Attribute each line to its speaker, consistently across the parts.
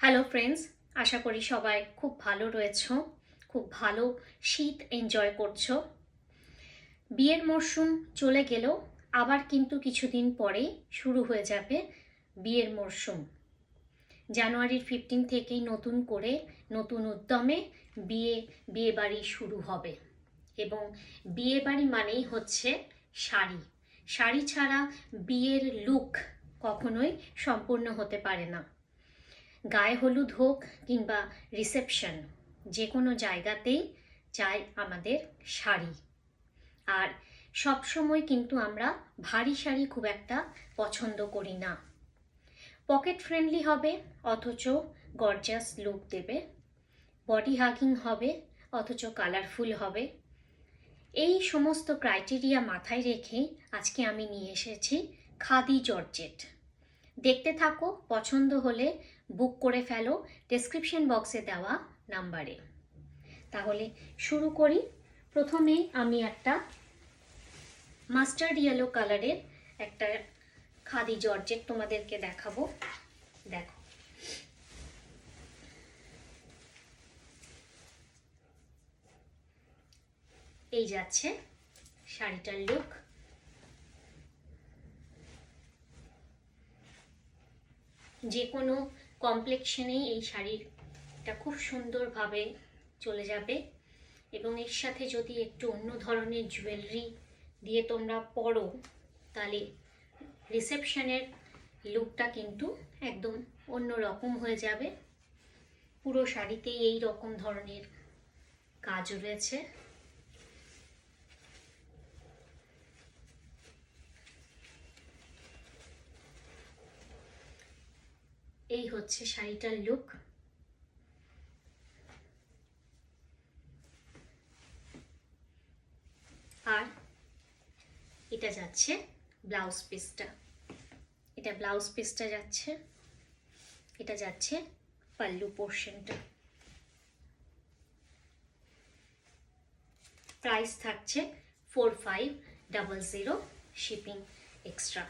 Speaker 1: Hello friends, আশা করি সবাই খুব ভালো রয়েছো, খুব ভালো শীত এনজয় করছো। বিয়ের মরশুম চলে গেলেও আবার কিন্তু কিছুদিন পরেই শুরু হয়ে যাবে বিয়ের মরশুম। জানুয়ারির 15 থেকেই নতুন করে নতুন উদ্যমে বিয়ে বাড়ি শুরু হবে। এবং বিয়ে বাড়ি মানেই হচ্ছে শাড়ি। শাড়ি ছাড়া বিয়ের লুক কখনোই সম্পূর্ণ হতে পারে না। গায়ে হলুদ হোক কিংবা রিসেপশন, যে কোনো জায়গাতেই চাই আমাদের শাড়ি। আর সব সময় কিন্তু আমরা ভারী শাড়ি খুব একটা পছন্দ করি না। পকেট ফ্রেন্ডলি হবে অথচ গর্জাস লুক দেবে, বডি হাগিং হবে অথচ কালারফুল হবে। এই সমস্ত ক্রাইটেরিয়া মাথায় রেখে আজকে আমি নিয়ে এসেছি খাদি জর্জেট। দেখতে থাকো, পছন্দ হলে বুক করে ফেলো ডেসক্রিপশন বক্সে দেওয়া নাম্বারে। তাহলে শুরু করি। প্রথমেই আমি একটা মাস্টার্ড ইয়েলো কালারের একটা খাদি জর্জেট তোমাদেরকে দেখাবো। দেখো, এই যাচ্ছে শাড়িটার লুক। যে কোনো কমপ্লেক্সনেই এই শাড়িটা খুব সুন্দরভাবে চলে যাবে। এবং এর সাথে যদি একটু অন্য ধরনের জুয়েলারি দিয়ে তোমরা পরো, তাহলে রিসেপশনের লুকটা কিন্তু একদম অন্য রকম হয়ে যাবে। পুরো শাড়িতেই এই রকম ধরনের কাজ রয়েছে। এই হচ্ছে শাড়িটার লুক। আর এটা যাচ্ছে ব্লাউজ পিসটা, এটা ব্লাউজ পিসটা যাচ্ছে, এটা যাচ্ছে পাল্লু পোর্শনটা। প্রাইস থাকছে 4500, শিপিং এক্সট্রা।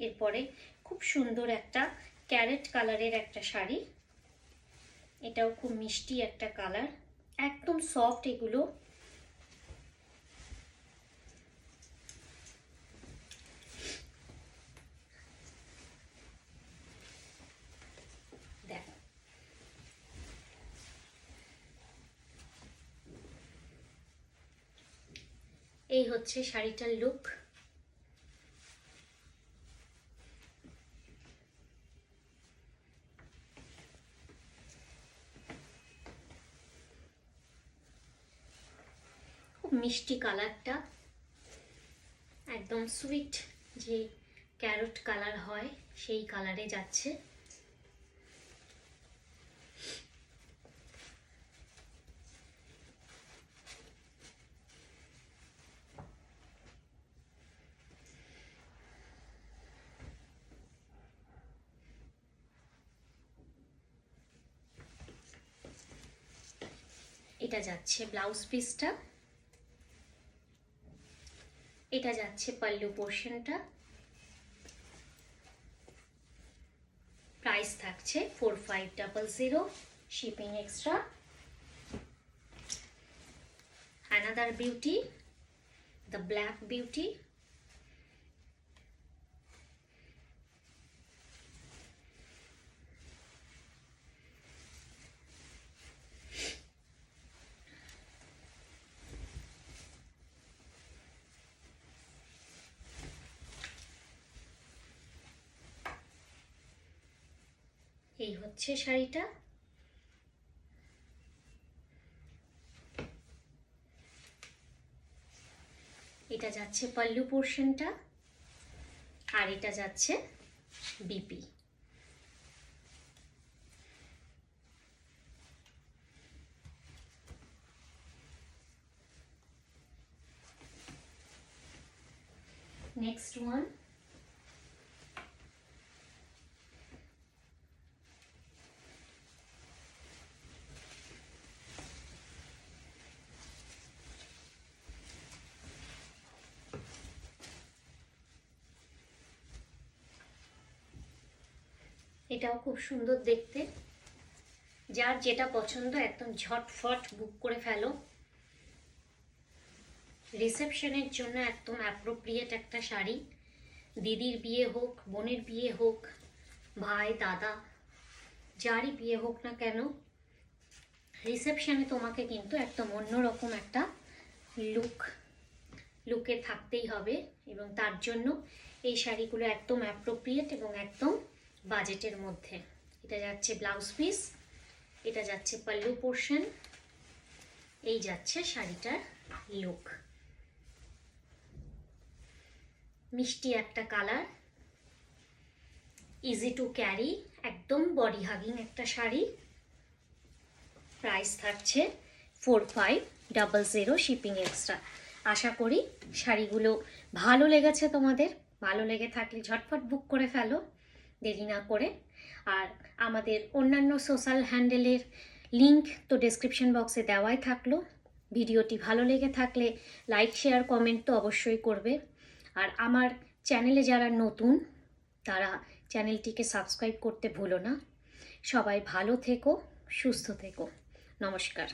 Speaker 1: এরপরে খুব সুন্দর একটা ক্যারেট কালারের একটা শাড়ি, এটাও খুব মিষ্টি একটা কালার, একদম সফট এগুলো। দেখো, এই হচ্ছে শাড়িটার লুক। খুব মিষ্টি কালারটা, একদম সুইট যে ক্যারট কালার হয় সেই কালারে যাচ্ছে। এটা যাচ্ছে ব্লাউজ পিসটা, এটা যাচ্ছে পাল্লু পোর্শনটা। প্রাইস থাকছে 4500, shipping extra. Another beauty, the black beauty. এই হচ্ছে শাড়িটা। এটা যাচ্ছে পাল্লু পোর্শনটা, আর এটা যাচ্ছে বিপি। নেক্সট ওয়ান, এটাও খুব সুন্দর দেখতে। যার যেটা পছন্দ একদম ঝটফট বুক করে ফেলো। রিসেপশনের জন্য একদম অ্যাপ্রোপ্রিয়েট একটা শাড়ি। দিদির বিয়ে হোক, বোনের বিয়ে হোক, ভাই দাদা যারই বিয়ে হোক না কেন, রিসেপশনে তোমাকে কিন্তু একদম অন্যরকম একটা লুকে থাকতেই হবে, এবং তার জন্য এই শাড়িগুলো একদম অ্যাপ্রোপ্রিয়েট এবং একদম বাজেটের মধ্যে। এটা যাচ্ছে ব্লাউজ পিস, এটা যাচ্ছে পাল্লু পোর্শন, এই যাচ্ছে শাড়িটার লুক। মিষ্টি একটা কালার, ইজি টু ক্যারি, একদম বডি হাগিং একটা শাড়ি। প্রাইস থাকছে 4500, শিপিং এক্সট্রা। আশা করি শাড়িগুলো ভালো লেগেছে তোমাদের। ভালো লেগে থাকলে ঝটফট বুক করে ফেলো দেরি না করে। আর আমাদের অন্যান্য সোশ্যাল হ্যান্ডেলের লিংক তো ডেসক্রিপশন বক্সে দেওয়াই থাকলো। ভিডিওটি ভালো লেগে থাকলে লাইক শেয়ার কমেন্ট তো অবশ্যই করবে। আর আমার চ্যানেলে যারা নতুন তারা চ্যানেলটিকে সাবস্ক্রাইব করতে ভুলো না। সবাই ভালো থেকো, সুস্থ থেকো। নমস্কার।